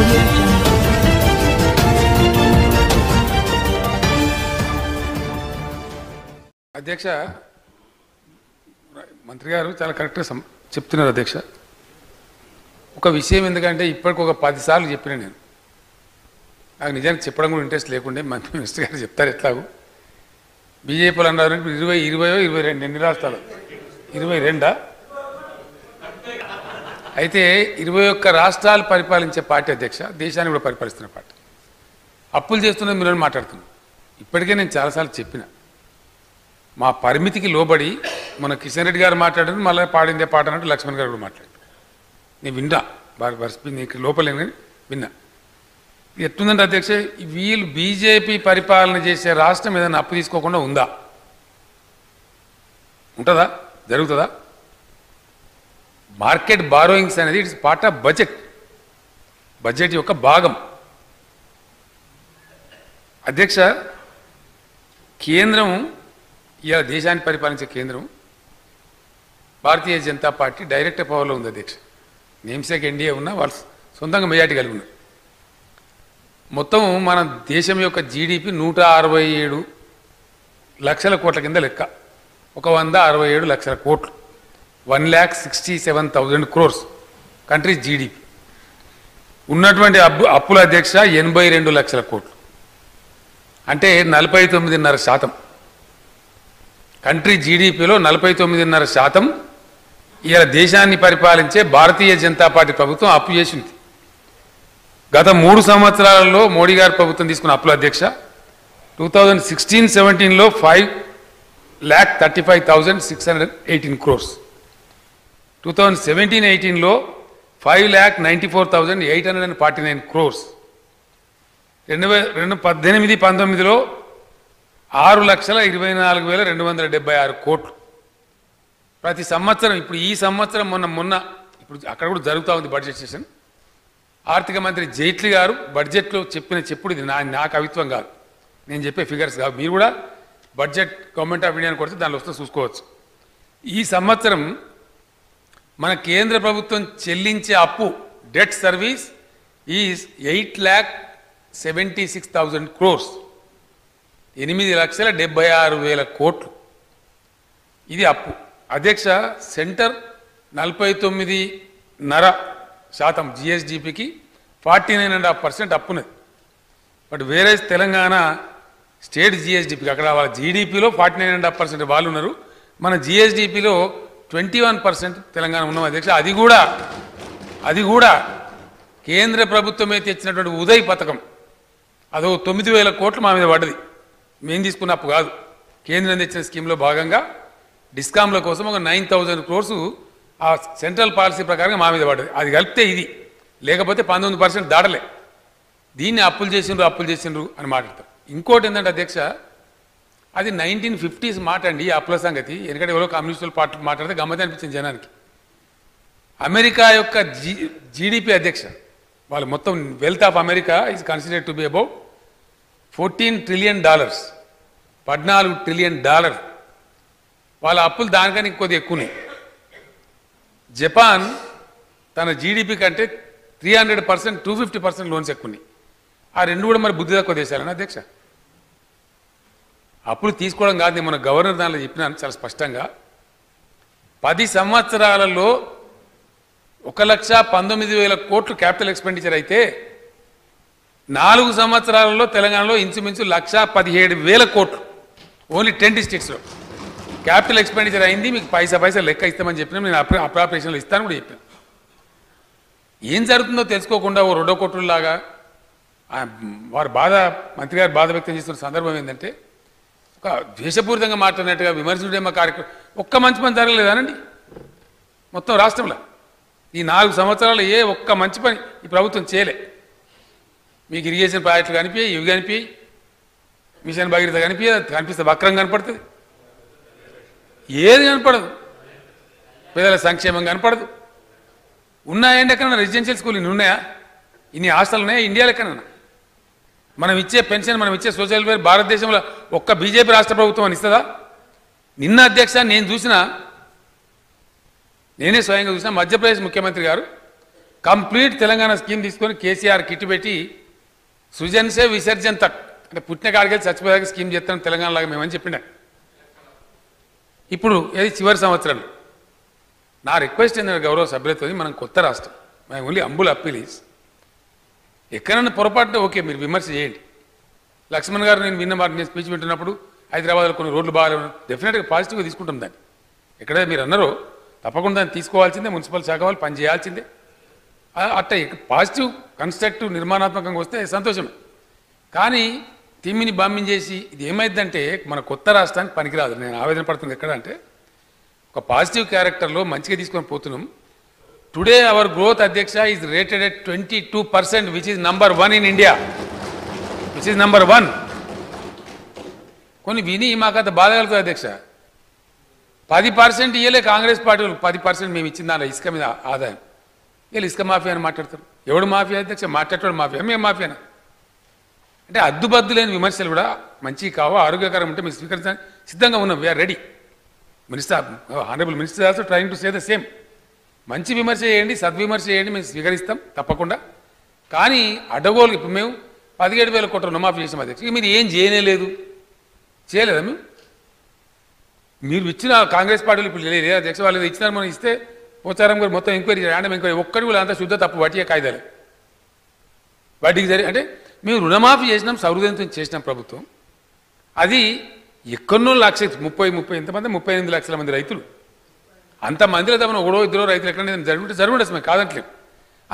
audio jungle. అధ్యక్ష మంత్రి గారు చాలా కరెక్ట్గా చెప్తున్నారు అధ్యక్ష. ఒక విషయం ఎందుకంటే ఇప్పటికి ఒక 10 సార్లు చెప్పిన నేను, నాకు నిజానికి చెప్పడం కూడా ఇంట్రెస్ట్ లేకుండే. మంత్రి మినిస్టర్ గారు చెప్తారు ఎట్లాగూ. బీజేపీలు అన్నారు 22 ఎన్ని రాష్ట్రాలు 22 అయితే 21 రాష్ట్రాలు పరిపాలించే పార్టీ అధ్యక్ష, దేశాన్ని కూడా పరిపాలిస్తున్న పార్టీ. అప్పులు చేస్తున్నది మీరు మాట్లాడుతున్నాం. ఇప్పటికే నేను చాలాసార్లు చెప్పిన, మా పరిమితికి లోబడి మన కిషన్ రెడ్డి గారు మాట్లాడారు, మళ్ళీ పాడిందే పాట అన్నట్టు లక్ష్మణ్ గారు కూడా మాట్లాడారు. నేను విన్నా, నీకు లోపలేను కానీ విన్నా. ఎట్లుందంటే అధ్యక్ష, వీళ్ళు బీజేపీ పరిపాలన చేసే రాష్ట్రం ఏదైనా అప్పు తీసుకోకుండా ఉందా? ఉంటుందా? జరుగుతుందా? మార్కెట్ బారోయింగ్స్ అనేది ఇట్స్ పార్ట్ ఆఫ్ బడ్జెట్ యొక్క భాగం అధ్యక్ష. కేంద్రం ఇలా దేశాన్ని పరిపాలించే కేంద్రం భారతీయ జనతా పార్టీ డైరెక్ట్ పవర్లో ఉంది అధ్యక్ష. నేమ్సేక్ ఎన్డీఏ ఉన్నా వాళ్ళు సొంతంగా మెజార్టీ కలిగి ఉన్నారు. మొత్తం మన దేశం యొక్క జీడిపి 167 లక్షల కోట్ల కింద లెక్క. 167 లక్షల కోట్లు, 1,67,000 crores కంట్రీ జీడిపి. ఉన్నటువంటి అప్పుల అధ్యక్ష 82 లక్షల కోట్లు, అంటే 49.5%. కంట్రీ జీడిపిలో 49.5% ఇలా దేశాన్ని పరిపాలించే భారతీయ జనతా పార్టీ ప్రభుత్వం అప్పు చేసింది. గత 3 సంవత్సరాలలో మోడీ గారి ప్రభుత్వం తీసుకున్న అప్పుల అధ్యక్ష 2016-17లో 5,35,618 crores, 2017-18లో 5,94,849 crores, 2018-19లో 6,24,276 కోట్లు. ప్రతి సంవత్సరం, ఇప్పుడు ఈ సంవత్సరం మొన్న ఇప్పుడు అక్కడ కూడా జరుగుతూ ఉంది బడ్జెట్ సెషన్. ఆర్థిక మంత్రి జైట్లీ గారు బడ్జెట్లో చెప్పిన చెప్పుడు ఇది నా కవిత్వం కాదు, నేను చెప్పే ఫిగర్స్ కాదు. మీరు కూడా బడ్జెట్ గవర్నమెంట్ ఆఫ్ ఇండియాని కొడితే దానిలో వస్తే చూసుకోవచ్చు. ఈ సంవత్సరం మన కేంద్ర ప్రభుత్వం చెల్లించే అప్పు డెట్ సర్వీస్ ఈజ్ 8,76,000 crores, 8,76,000 కోట్లు. ఇది అప్పు అధ్యక్ష. సెంటర్ 49.5% జిఎస్డిపికి 49.5% అప్పున్నది. బట్ వేరే తెలంగాణ స్టేట్ జిఎస్డిపికి, అక్కడ వాళ్ళ జీడిపిలో 49.5% వాళ్ళు ఉన్నారు, మన జిఎస్డిపిలో 21% తెలంగాణ ఉన్నాం అధ్యక్ష. అది కూడా కేంద్ర ప్రభుత్వమే తెచ్చినటువంటి ఉదయ్ పథకం, అదో 9,000 కోట్లు మా మీద పడ్డది. మేము తీసుకున్న అప్పు కాదు, కేంద్రం తెచ్చిన స్కీమ్లో భాగంగా డిస్కామ్ల కోసం ఒక 9,000 crores ఆ సెంట్రల్ పాలసీ ప్రకారంగా మా మీద పడ్డది. అది కలిపితే ఇది, లేకపోతే 19% దాటలే. దీన్ని అప్పులు చేసిండ్రు అని మాట్లాడతారు. ఇంకోటి ఏంటంటే అధ్యక్ష, అది 1950s మాట అండి అప్పుల సంగతి. ఎందుకంటే ఎవరో కమ్యూనిస్టుల పార్టీ మాట్లాడితే గమ్మతి అనిపించింది జనానికి. అమెరికా యొక్క జీడిపి అధ్యక్ష, వాళ్ళు మొత్తం wealth of America is considered to be about $14 trillion, $14 trillion. వాళ్ళ అప్పులు దానికని కొద్దిగా ఎక్కువనే. జపాన్ తన జీడిపి కంటే 300%, 250% లోన్స్ ఎక్కువన్నాయి. ఆ రెండు కూడా మరి బుద్ధి తక్కువ దేశాలని అధ్యక్ష. అప్పులు తీసుకోవడం కాదు, నేను మన గవర్నర్ దానిలో చెప్పినాను చాలా స్పష్టంగా. 10 సంవత్సరాలలో 1,19,000 కోట్లు క్యాపిటల్ ఎక్స్పెండిచర్ అయితే 4 సంవత్సరాలలో తెలంగాణలో ఇంచుమించు 1,17,000 కోట్లు ఓన్లీ 10 districtsలో క్యాపిటల్ ఎక్స్పెండిచర్ అయింది. మీకు పైసా లెక్క ఇస్తామని చెప్పినా, నేను అప్రాపరేషన్లో ఇస్తాను కూడా చెప్పాను. ఏం జరుగుతుందో తెలుసుకోకుండా ఓ రెండో కోట్లలాగా వారు మంత్రి గారు బాధ వ్యక్తం చేస్తున్న సందర్భం ఏంటంటే, ఒక ద్వేషపూరితంగా మాట్లాడినట్టుగా విమర్శించడేమో కార్యక్రమం ఒక్క మంచి పని జరగలేదానండి మొత్తం రాష్ట్రంలో. ఈ 4 సంవత్సరాలు ఏ ఒక్క మంచి పని ఈ ప్రభుత్వం చేయలే. మీకు ఇరిగేషన్ ప్రాజెక్టులు కనిపించాయి, ఇవి కనిపించాయి, మిషన్ భగీరథ కనిపిస్తే వక్రం కనపడుతుంది, ఏది కనపడదు. పేదల సంక్షేమం కనపడదు. ఉన్నాయండి ఎక్కడన్నా రెసిడెన్షియల్ స్కూల్ ఇన్ని ఉన్నాయా? ఇన్ని హాస్టల్ ఉన్నాయా ఇండియాలో ఎక్కడన్నా? మనం ఇచ్చే పెన్షన్, మనం ఇచ్చే సోషల్ వెల్ఫేర్ భారతదేశంలో ఒక్క బీజేపీ రాష్ట్ర ప్రభుత్వం అని ఇస్తుందా? నిన్న అధ్యక్ష నేనే స్వయంగా చూసిన మధ్యప్రదేశ్ ముఖ్యమంత్రి గారు కంప్లీట్ తెలంగాణ స్కీమ్ తీసుకొని కేసీఆర్ కిట్ పెట్టి సృజన్సే విసర్జన్ తక్ అంటే పుట్టిన కాడికి చచ్చిపోయాక స్కీమ్ చేస్తాం తెలంగాణలాగా మేమని చెప్పిండ. ఇప్పుడు ఏది చివరి సంవత్సరం నా రిక్వెస్ట్ ఏంటంటే గౌరవ సభ్యులతో మనం కొత్త రాష్ట్రం మై ఓన్లీ అంబుల్ అప్పీల్ ఈజ్ ఎక్కడన్నా పొరపాటున ఓకే మీరు విమర్శ చేయండి. లక్ష్మణ్ గారు నేను స్పీచ్ వింటున్నప్పుడు హైదరాబాద్లో కొన్ని రోడ్లు బాగాలేవు డెఫినెట్గా పాజిటివ్గా తీసుకుంటాం దాన్ని. ఎక్కడైతే మీరు అన్నారో తప్పకుండా దాన్ని తీసుకోవాల్సిందే, మున్సిపల్ శాఖ వాళ్ళు పని చేయాల్సిందే. అట్ట పాజిటివ్ కన్స్ట్రక్టివ్ నిర్మాణాత్మకంగా వస్తే సంతోషమే. కానీ తిమ్మిని బాంబించేసి ఇది ఏమైందంటే మన కొత్త రాష్ట్రానికి పనికిరాదు. నేను ఆవేదన పడుతుంది ఎక్కడ అంటే ఒక పాజిటివ్ క్యారెక్టర్లో మంచిగా తీసుకొని పోతున్నాం. టుడే అవర్ గ్రోత్ అధ్యక్ష is rated at 22% which is number 1 in India, which is number 1. కొన్ని విని మాకు అంత బాధ కలుగుతుంది అధ్యక్ష. 10% ఇయ్యలే కాంగ్రెస్ పార్టీ 10% మేము ఇచ్చిన దాని ఇసుక మీద ఆదాయం. వీళ్ళు ఇసుక మాఫియా అని మాట్లాడతారు. ఎవడు మాఫియా అధ్యక్ష? మాట్లాడేవాడు మాఫియా, మేము మాఫియానా? అంటే అద్దుబద్దు లేని విమర్శలు కూడా మంచివి కావు, ఆరోగ్యకరం ఉంటే మేము స్వీకరించడానికి సిద్ధంగా ఉన్నాం. We're ready. Minister honourable minister also trying to say the same. మంచి విమర్శ చేయండి, సద్విమర్శ చేయండి, మేము స్వీకరిస్తాం తప్పకుండా. కానీ అడ్డగోలు ఇప్పుడు మేము 17,000 కోట్ల రుణమాఫీ చేసాం అధ్యక్ష. మీరు ఏం చేయలేదు, చేయలేదా? మీరు ఇచ్చిన కాంగ్రెస్ పార్టీలు ఇప్పుడు లేదు అధ్యక్ష. వాళ్ళు ఇచ్చినారు, మనం ఇస్తే పోచారం గారు మొత్తం ఎంక్వైరీ ర్యాండమ్ ఎంక్వైరీ ఒక్కటి కూడా అంతా శుద్ధ తప్పు వడ్డీ కాయిదాలు వాటికి సరి. అంటే మేము రుణమాఫీ చేసినాం, సౌహృదయంతో చేసినాం ప్రభుత్వం. అది ఎక్కడో 30 ఎంతమంది 38 లక్షల మంది రైతులు. అంతమందిలో తమను ఒకడో ఇద్దరు రైతులు ఎక్కడైనా జరుగుంటే మేము కాదంటలేము.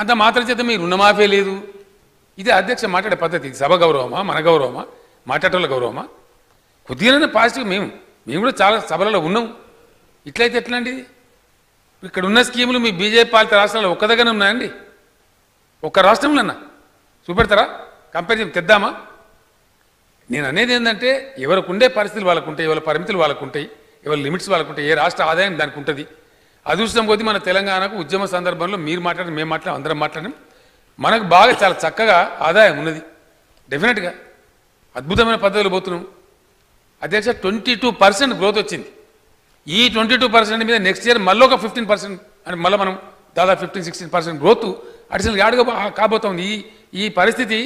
అంత మాత్రం చేత మీ రుణమాఫీ లేదు. ఇది అధ్యక్ష మాట్లాడే పద్ధతి. సభ గౌరవమా, మన గౌరవమా, మాట్లాడేటోళ్ళ గౌరవమా? కొద్దిగానే పాజిటివ్ మేము కూడా చాలా సభలలో ఉన్నాం. ఇట్లయితే ఎట్లా అండి? ఇక్కడ ఉన్న స్కీములు మీ బీజేపీ పాలిత రాష్ట్రాల్లో ఒక్క దగ్గర ఉన్నాయండి? ఒక్క రాష్ట్రంలో అన్నా చూపెడతారా? కంపారిజన్ తెద్దామా? నేను అనేది ఏంటంటే ఎవరికి ఉండే పరిస్థితులు వాళ్ళకు ఉంటాయి, ఎవరి పరిమితులు వాళ్ళకు ఉంటాయి, ఎవరి లిమిట్స్ వాళ్ళకు ఉంటాయి, ఏ రాష్ట్ర ఆదాయం దానికి ఉంటుంది. అదృష్టం కొద్దీ మన తెలంగాణకు ఉద్యమ సందర్భంలో మీరు మాట్లాడి మేము మాట్లాడి అందరం మాట్లాడినాం. మనకు బాగా చాలా చక్కగా ఆదాయం ఉన్నది. డెఫినెట్గా అద్భుతమైన పద్ధతులు పోతున్నాం అధ్యక్ష. 22% గ్రోత్ వచ్చింది. ఈ 22% మీద నెక్స్ట్ ఇయర్ మళ్ళీ ఒక 15% అంటే మళ్ళీ మనం దాదాపు 15-16% గ్రోత్ అడిషనల్ యాడ్గా కాబోతోంది. ఈ పరిస్థితి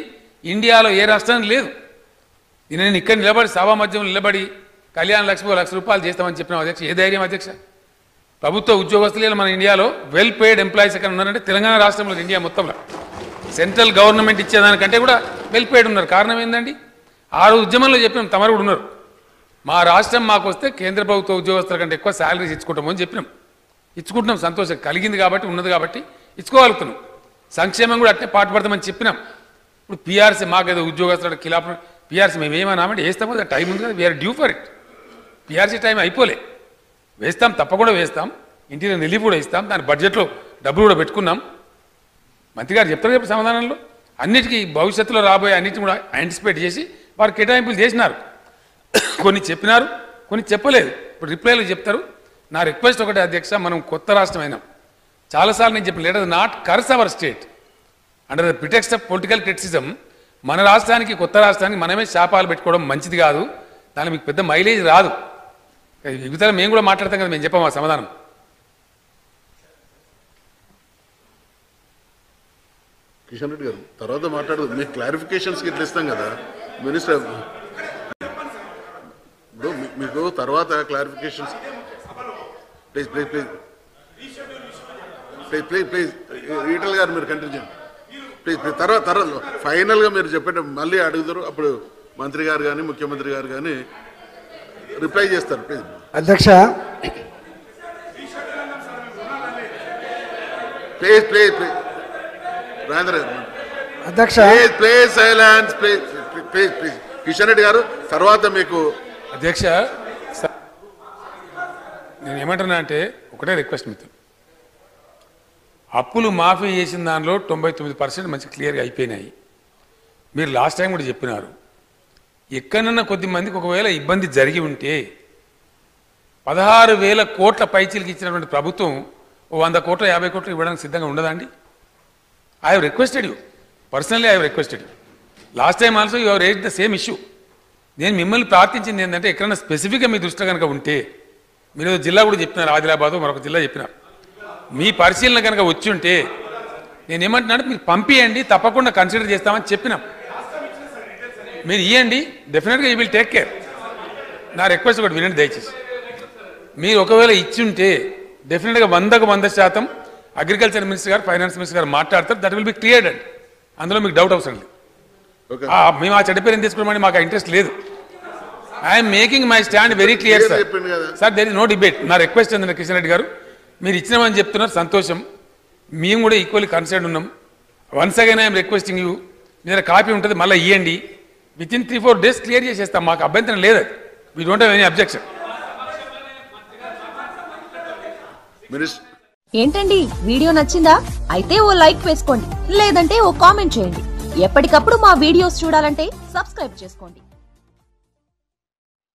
ఇండియాలో ఏ రాష్ట్రానికి లేదు. నేను ఇక్కడ నిలబడి సభా మధ్యంలో నిలబడి కళ్యాణ లక్ష్మి ₹1,00,000 చేస్తామని చెప్పినాం అధ్యక్ష. ఏ ధైర్యం అధ్యక్ష? ప్రభుత్వ ఉద్యోగస్తులు మన ఇండియాలో వెల్ పెయిడ్ ఎంప్లాయీస్ ఎక్కడ ఉన్నారంటే తెలంగాణ రాష్ట్రంలో, ఇండియా మొత్తంలో సెంట్రల్ గవర్నమెంట్ ఇచ్చేదానికంటే కూడా వెల్ పెయిడ్ ఉన్నారు. కారణం ఏంటండి? ఆ ఉద్యమంలో చెప్పినాం, తమరు కూడా ఉన్నారు. మా రాష్ట్రం మాకు వస్తే కేంద్ర ప్రభుత్వ ఉద్యోగస్తుల కంటే ఎక్కువ శాలరీస్ ఇచ్చుకుంటామని చెప్పినాం. ఇచ్చుకుంటున్నాం, సంతోషం కలిగింది కాబట్టి, ఉన్నది కాబట్టి ఇచ్చుకోగలుగుతున్నాం. సంక్షేమం కూడా అట్టే పాటుపడతామని చెప్పినాం. ఇప్పుడు పీఆర్సీ మాకు ఏదో ఉద్యోగస్తుల కిలాప పీఆర్సీ మేము ఏమన్నామంటే వేస్తామో టైం ఉంది కదా, we're due for it. PRC time అయిపోలే, వేస్తాం, తప్పకుండా వేస్తాం. ఇంటీరియర్ రిలీఫ్ కూడా ఇస్తాం, దాని బడ్జెట్లో డబ్బులు కూడా పెట్టుకున్నాం. మంత్రి గారు చెప్తారు చెప్పి సమాధానంలో అన్నిటికీ భవిష్యత్తులో రాబోయే అన్నిటిని కూడా యాంటిసిపేట్ చేసి వారు కేటాయింపులు చేసినారు. కొన్ని చెప్పినారు, కొన్ని చెప్పలేదు. ఇప్పుడు రిప్లైలు చెప్తారు. నా రిక్వెస్ట్ ఒకటే అధ్యక్ష, మనం కొత్త రాష్ట్రం అయినాం. చాలాసార్లు నేను చెప్పిన let us not curse our state under the pretext of political criticism. మన రాష్ట్రానికి కొత్త రాష్ట్రానికి మనమే శాపాలు పెట్టుకోవడం మంచిది కాదు. దాని మీకు పెద్ద మైలేజ్ రాదు. యువతల మేము కూడా మాట్లాడతాం కదా, మేము చెప్పాము ఆ సమాధానం. కిషన్ రెడ్డి గారు తర్వాత మాట్లాడదు, మీకు క్లారిఫికేషన్స్కి ఇట్లా ఇస్తాం కదా మినిస్టర్. ఇప్పుడు మీకు తర్వాత clarifications please please please please please please Etela గారు మీరు కంటిన్యూ చేయండి ప్లీజ్ ప్లీజ్. తర్వాత ఫైనల్గా మీరు చెప్పండి, మళ్ళీ అడుగుతారు. అప్పుడు మంత్రి గారు కానీ ముఖ్యమంత్రి గారు కానీ రిప్లై చేస్తారు. ప్లీజ్ అధ్యక్ష. ప్లీజ్ ప్లీజ్ ప్లీజ్ రాజేంద్ర గారు అధ్యక్ష please please silence please please please. Kishan Reddy గారు తర్వాత మీకు. అధ్యక్ష నేను ఏమంటున్నా అంటే ఒకటే రిక్వెస్ట్ మిత్రులు, అప్పులు మాఫీ చేసిన దానిలో 99% మంచి క్లియర్గా అయిపోయినాయి. మీరు లాస్ట్ టైం కూడా చెప్పినారు. ఎక్కడన్నా కొద్ది మందికి ఒకవేళ ఇబ్బంది జరిగి ఉంటే 16,000 కోట్ల పైచీలకి ఇచ్చినటువంటి ప్రభుత్వం 100 కోట్ల 50 కోట్లు ఇవ్వడానికి సిద్ధంగా ఉండదండి? I have requested you personally, I have requested you. Last time also you have raised the same issue. నేను మిమ్మల్ని ప్రార్థించింది ఏంటంటే ఎక్కడైనా స్పెసిఫిక్గా మీ దృష్టిలో కనుక ఉంటే, మీరు జిల్లా కూడా చెప్పినారు, ఆదిలాబాదు మరొక జిల్లా చెప్పినారు, మీ పరిశీలన కనుక వచ్చి ఉంటే నేను ఏమంటున్నాను, మీరు పంపియండి, తప్పకుండా కన్సిడర్ చేస్తామని చెప్పినాం. మీరు ఇవ్వండి, డెఫినెట్గా యూ విల్ టేక్ కేర్. నా రిక్వెస్ట్ కూడా వినండి దయచేసి. మీరు ఒకవేళ ఇచ్చి ఉంటే డెఫినెట్గా 100% అగ్రికల్చర్ మినిస్టర్ గారు, ఫైనాన్స్ మినిస్టర్ గారు మాట్లాడతారు. That will be cleared. అందులో మీకు డౌట్ అవసరం లేదు. మేము ఆ చెడ్డ పేరు తీసుకోవడం మాకు ఇంట్రెస్ట్ లేదు. I'm making my stand very clear sir. Sir there is no debate. నా రిక్వెస్ట్ ఏంటంటే కిషన్ రెడ్డి గారు, మీరు ఇచ్చినామని చెప్తున్నారు, సంతోషం. మేము కూడా ఈక్వల్లీ కన్సర్న్ ఉన్నాం. Once again I'm requesting you, మీ దగ్గర కాపీ ఉంటుంది, మళ్ళీ ఇవ్వండి. విత్ ఇన్ 3-4 days క్లియర్ చేసేస్తాం. మాకు అభ్యంతరం లేదు. We don't have any objection. ఏంటండి, వీడియో నచ్చిందా? అయితే ఓ లైక్ వేసుకోండి, లేదంటే ఓ కామెంట్ చేయండి. ఎప్పటికప్పుడు మా వీడియోస్ చూడాలంటే సబ్స్క్రైబ్ చేసుకోండి.